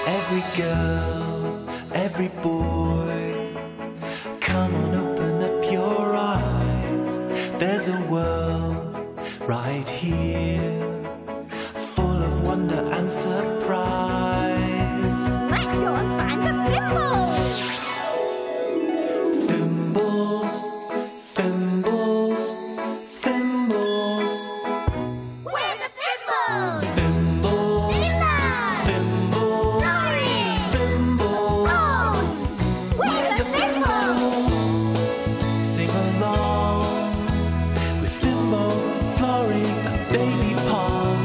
Every girl, every boy, come on, open up your eyes. There's a world right here, full of wonder and surprise. Let's go and find the Fimbles! Fimbles, Fimbles, Fimbles. We're the Fimbles! Fimbles, Fimbles, Florrie! Fimbles. Oh! We're the Fimbles! Sing along with Fimbo and Florrie, a baby pond.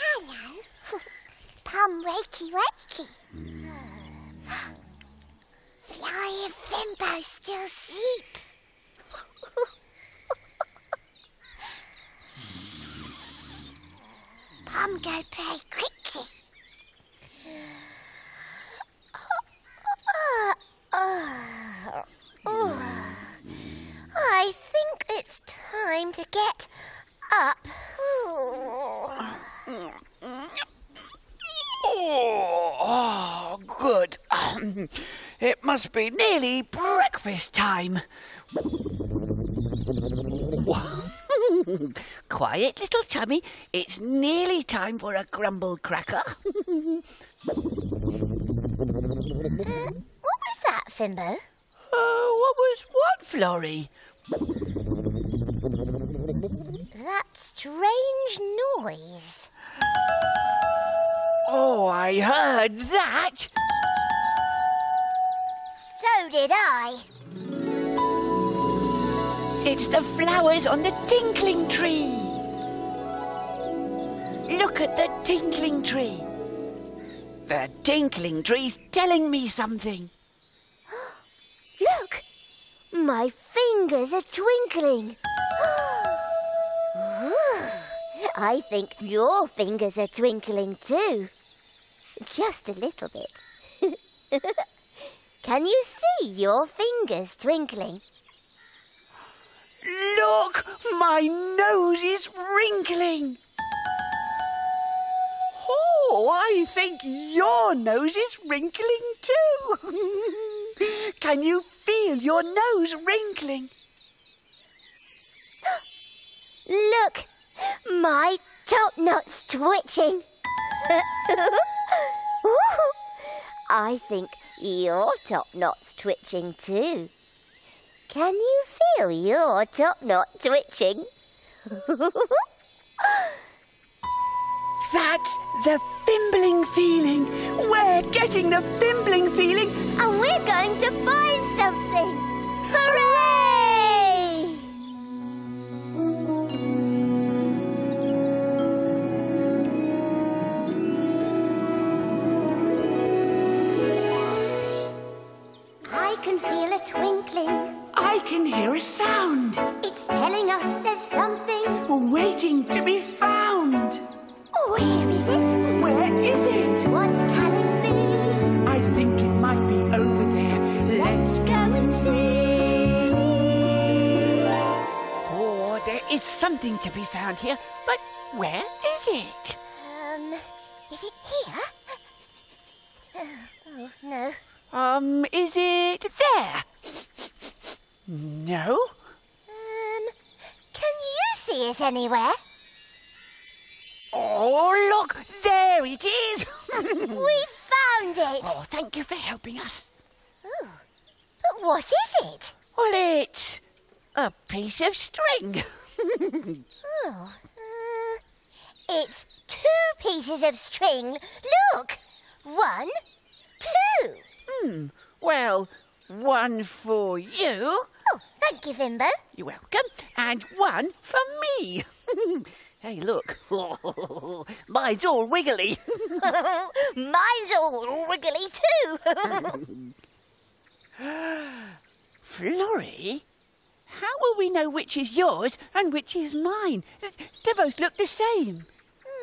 Hello. Come wakey wakey. Florrie and Fimbo still sleep. Come go play quickly. I think it's time to get up. Oh, good. It must be nearly breakfast time. Quiet, little tummy. It's nearly time for a grumble cracker. What was that, Fimbo? What was what, Florrie? That strange noise. Oh, I heard that. So did I. It's the flowers on the tinkling tree. Look at the tinkling tree. The tinkling tree's telling me something. Look! My fingers are twinkling. I think your fingers are twinkling too. Just a little bit. Can you see your fingers twinkling? Look! My nose is wrinkling. Oh, I think your nose is wrinkling too. Can you feel your nose wrinkling? Look! My top knot's twitching. I think your top knot's twitching too. Can you feel your top knot twitching? That's the fimbling feeling. We're getting the fimbling feeling. And we're going to find something. Hooray! I can feel a twinkling. I can hear a sound. It's telling us there's something. Waiting to be found. Where is it? Where is it? What can it be? I think it might be over there. Let's go and see. Oh, there is something to be found here, but where is it? Is it here? Oh, no. Is it there? No? Can you see it anywhere? Oh, look! There it is! We found it! Oh, thank you for helping us. Oh, but what is it? Well, it's a piece of string. Oh, it's 2 pieces of string. Look! 1, 2. Well, one for you. Oh, thank you, Fimbo. You're welcome. And one for me. Hey, look. Mine's all wiggly. Mine's all wiggly too. Florrie, how will we know which is yours and which is mine? They both look the same.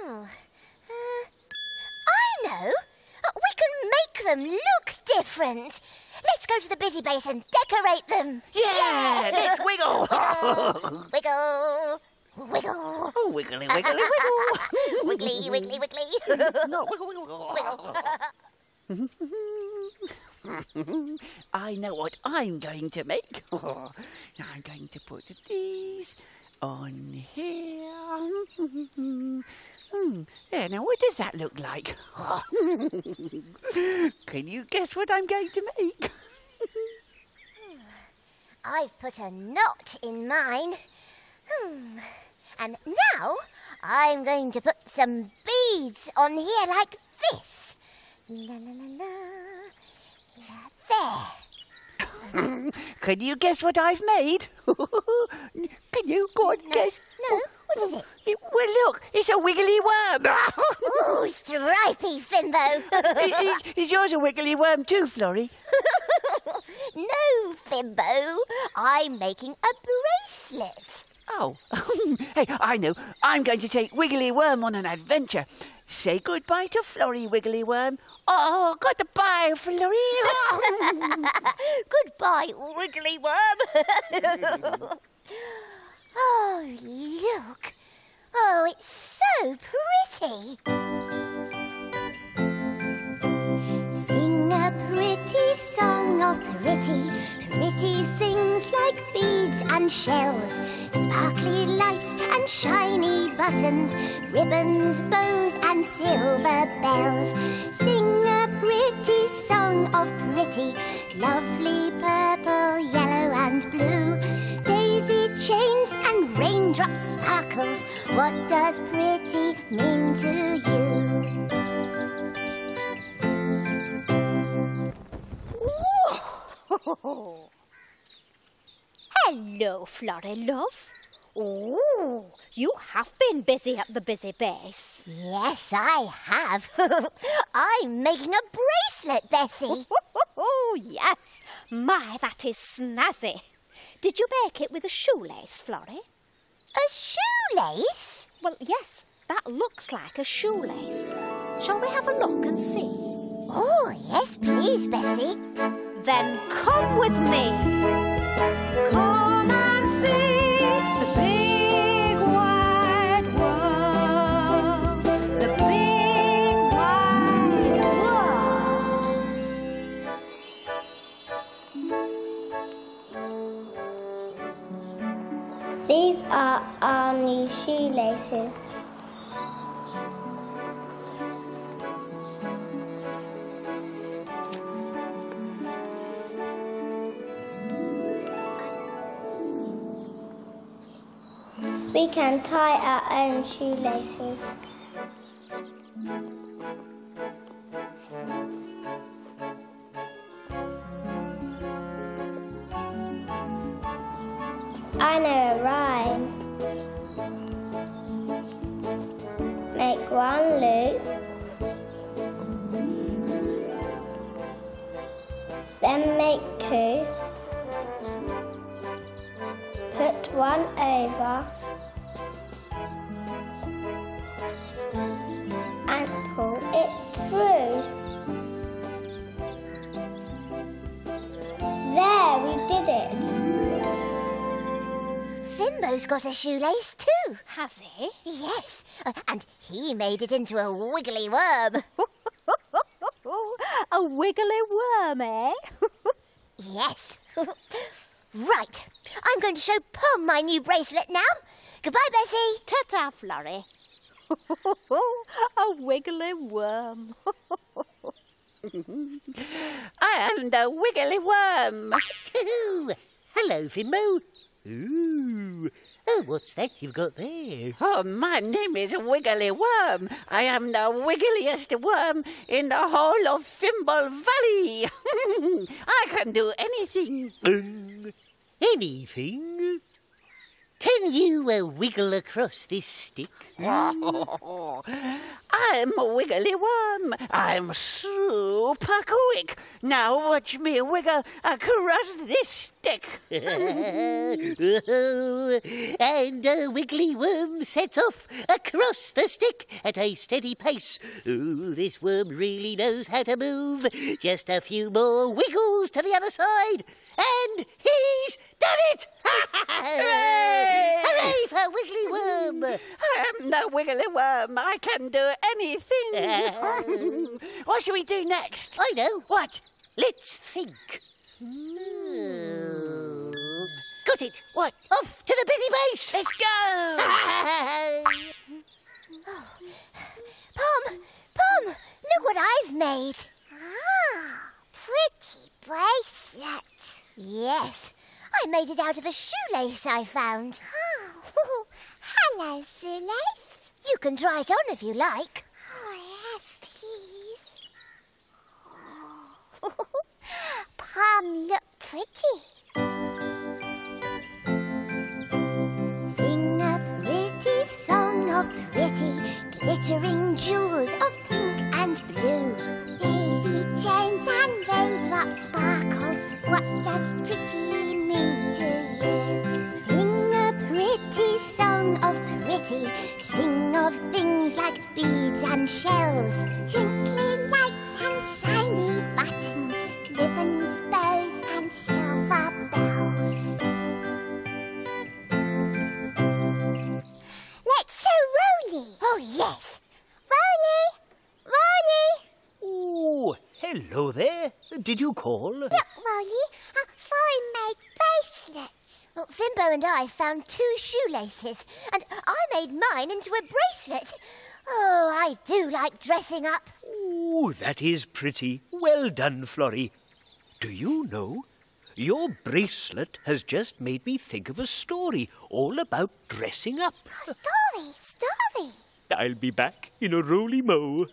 I know. We can make them look different. Let's go to the busy base and decorate them. Yeah, let's wiggle. Wiggle. Wiggle. Oh, wiggly, wiggly, wiggle. Wiggly, wiggly, wiggly. No, wiggle, wiggle. Wiggle. I know what I'm going to make. I'm going to put these on here. There, now what does that look like? Can you guess what I'm going to make? I've put a knot in mine. And now I'm going to put some beads on here like this. La la la la. There. Can you guess what I've made? Can you go on, guess? No, what is it? Well, look, it's a wiggly worm. Ooh, stripy Fimbo. Is yours a wiggly worm too, Florrie? No, Fimbo. I'm making a bracelet. Oh, hey, I know. I'm going to take Wiggly Worm on an adventure. Say goodbye to Florrie, Wiggly Worm. Oh, goodbye, Florrie. Goodbye, Wiggly Worm. Oh, look. Oh, it's so pretty. Sing a pretty song of pretty things like beads and shells, sparkly lights and shiny buttons, ribbons, bows and silver bells. Sing a pretty song of pretty, lovely purple, yellow and blue, daisy chains and raindrop sparkles. What does pretty mean to you? Hello, Florrie, love. Oh, you have been busy at the busy base. Yes, I have. I'm making a bracelet, Bessie. Oh, yes. My, that is snazzy. Did you make it with a shoelace, Florrie? A shoelace? Well, yes, that looks like a shoelace. Shall we have a look and see? Oh, yes, please, Bessie. Then come with me. Come and see the big white world. The big white world. These are our new shoelaces. We can tie our own shoelaces. I know a rhyme. Make one loop, then make two, put one over, and pull it through. There, we did it. Fimbo's got a shoelace too. Has he? Yes, and he made it into a wiggly worm. A wiggly worm, eh? Yes. Right, I'm going to show Pom my new bracelet now. Goodbye, Bessie. Ta-ta, Florrie. A wiggly worm. I am the Wiggly Worm. Ooh, hello, Fimbo. Ooh, oh, what's that you've got there? Oh, my name is Wiggly Worm. I am the wiggliest worm in the whole of Fimble Valley. I can do anything. Anything? Can Can you wiggle across this stick? I'm a wiggly worm. I'm super quick. Now watch me wiggle across this stick. And a wiggly worm sets off across the stick at a steady pace. Ooh, this worm really knows how to move. Just a few more wiggles to the other side. And he's done it! Hooray! Hooray for Wiggly Worm! I'm the wiggly worm. I can do anything. What shall we do next? I know. What? Let's think. Got it. What? Off to the busy base. Let's go! Pom, look what I've made. Ah, pretty bracelet. Yes, I made it out of a shoelace I found. Oh, hello, shoelace. You can try it on if you like. Oh, yes, please. Pom, look pretty. Sing a pretty song of pretty, glittering jewels of pink and blue. Daisy chains and raindrops sparkles. What does pretty mean to you? Sing a pretty song of pretty. Sing of things like beads and shells, twinkly lights and shiny buttons, ribbons, bows and silver bells. Let's show Roly. Oh, yes. Roly! Oh, hello there. Did you call? Look, Roly, Florrie made bracelets. Well, Fimbo and I found 2 shoelaces, and I made mine into a bracelet. Oh, I do like dressing up. Oh, that is pretty. Well done, Florrie. Do you know, your bracelet has just made me think of a story all about dressing up. Story. I'll be back in a roly-mo.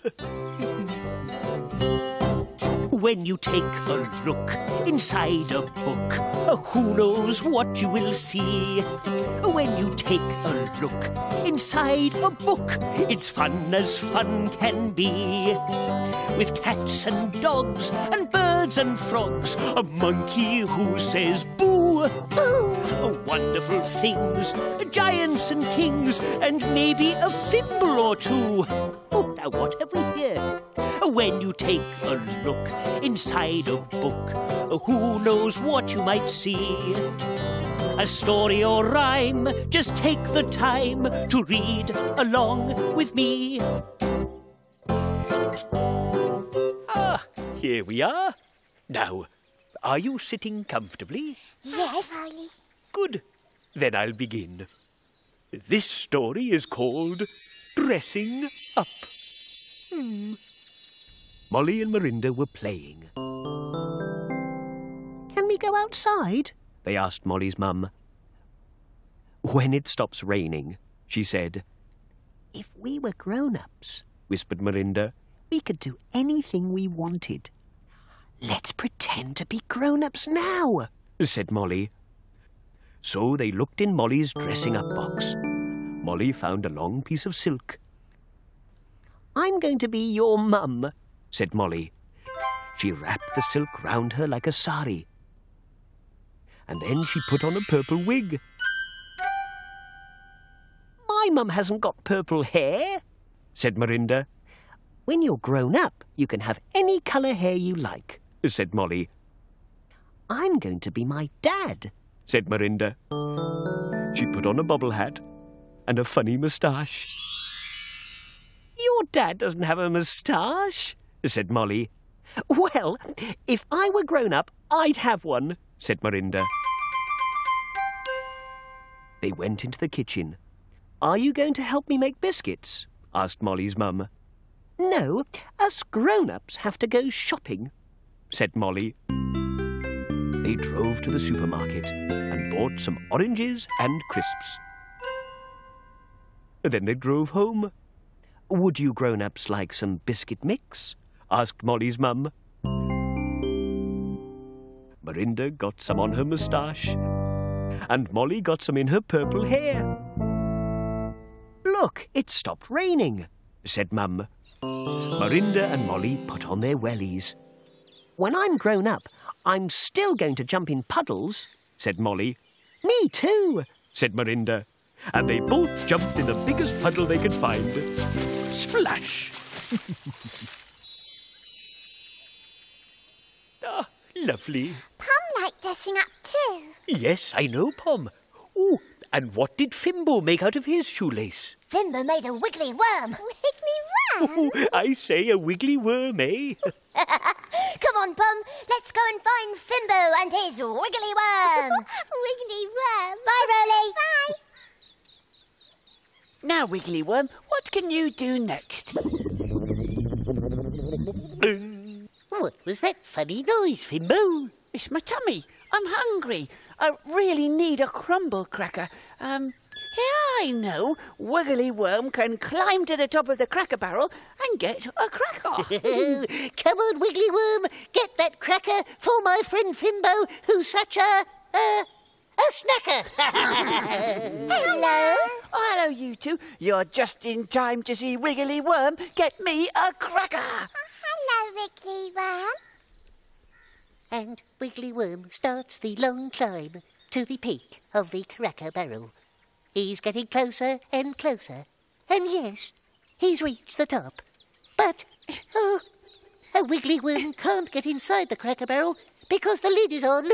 When you take a look inside a book, who knows what you will see? When you take a look inside a book, it's fun as fun can be. With cats and dogs and birds and frogs, a monkey who says boo. Boo! Wonderful things, giants and kings, and maybe a fimble or two. Oh, now what have we here? When you take a look inside a book, who knows what you might see? A story or rhyme, just take the time to read along with me. Ah, here we are. Now, are you sitting comfortably? Yes, Roly. Good. Then I'll begin. This story is called Dressing Up. Molly and Mirinda were playing. Can we go outside? They asked Molly's mum. When it stops raining, she said. If we were grown-ups, whispered Mirinda, we could do anything we wanted. Let's pretend to be grown-ups now, said Molly. So they looked in Molly's dressing-up box. Molly found a long piece of silk. I'm going to be your mum, said Molly. She wrapped the silk round her like a sari. And then she put on a purple wig. My mum hasn't got purple hair, said Mirinda. When you're grown up, you can have any colour hair you like, said Molly. I'm going to be my dad, said Mirinda. She put on a bobble hat and a funny moustache. Your dad doesn't have a moustache, said Molly. Well, if I were grown up, I'd have one, said Mirinda. They went into the kitchen. Are you going to help me make biscuits? Asked Molly's mum. No, us grown-ups have to go shopping, said Molly. They drove to the supermarket and bought some oranges and crisps. Then they drove home. Would you grown-ups like some biscuit mix? Asked Molly's mum. Mirinda got some on her moustache and Molly got some in her purple hair. Look, it stopped raining, said Mum. Morinda and Molly put on their wellies. When I'm grown up, I'm still going to jump in puddles, said Molly. Me too, said Morinda. And they both jumped in the biggest puddle they could find. Splash! Ah, lovely. Pom liked dressing up too. Yes, I know, Pom. Oh, and what did Fimbo make out of his shoelace? Fimbo made a wiggly worm. Wiggly worm? Oh, I say a wiggly worm, eh? Come on, Pom. Let's go and find Fimbo and his wiggly worm. Wiggly worm. Bye, Rolly. Bye. Now, Wiggly Worm, what can you do next? What was that funny noise, Fimbo? It's my tummy. I'm hungry. I really need a crumble cracker. Yeah, I know. Wiggly Worm can climb to the top of the cracker barrel and get a cracker. Come on, Wiggly Worm. Get that cracker for my friend Fimbo, who's such a snacker. Hello. Hello, you two. You're just in time to see Wiggly Worm get me a cracker. Hello, Wiggly Worm. And Wiggly Worm starts the long climb to the peak of the cracker barrel. He's getting closer and closer. And yes, he's reached the top. But, a Wiggly Worm can't get inside the cracker barrel because the lid is on.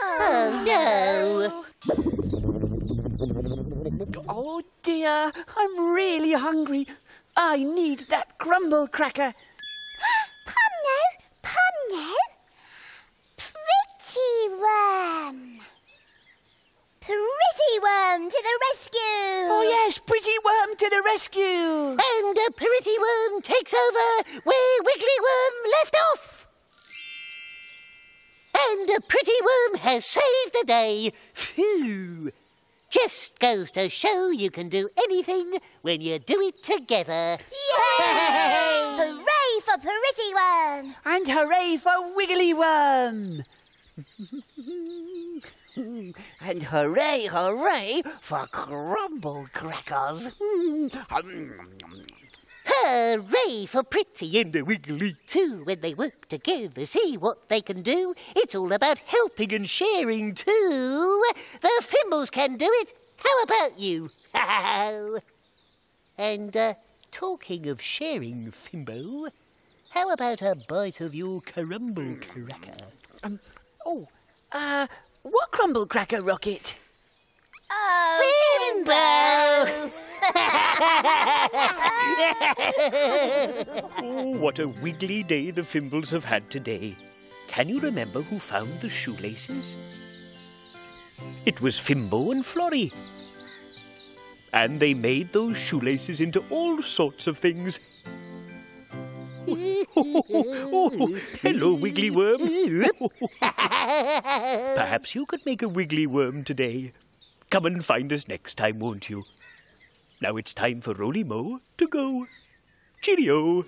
Oh, no. Oh, dear. I'm really hungry. I need that crumble cracker. Pomno. Pretty worm. Pretty worm to the rescue. Oh, yes, Pretty Worm to the rescue. And a Pretty Worm takes over where Wiggly Worm left off. And a Pretty Worm has saved the day. Phew. Just goes to show you can do anything when you do it together. Yay! Hooray for Pretty Worm. And hooray for Wiggly Worm. And hooray, hooray for crumble crackers. Hooray for Pretty and Wiggly too when they work together. See what they can do. It's all about helping and sharing too. The Fimbles can do it. How about you? And talking of sharing, Fimbo, how about a bite of your crumble cracker? What crumble cracker, Rocket? Fimbo! Oh, what a wiggly day the Fimbles have had today. Can you remember who found the shoelaces? It was Fimbo and Florrie. And they made those shoelaces into all sorts of things. Oh, hello, Wiggly Worm. Perhaps you could make a Wiggly Worm today. Come and find us next time, won't you? Now it's time for Roly Mo to go. Cheerio.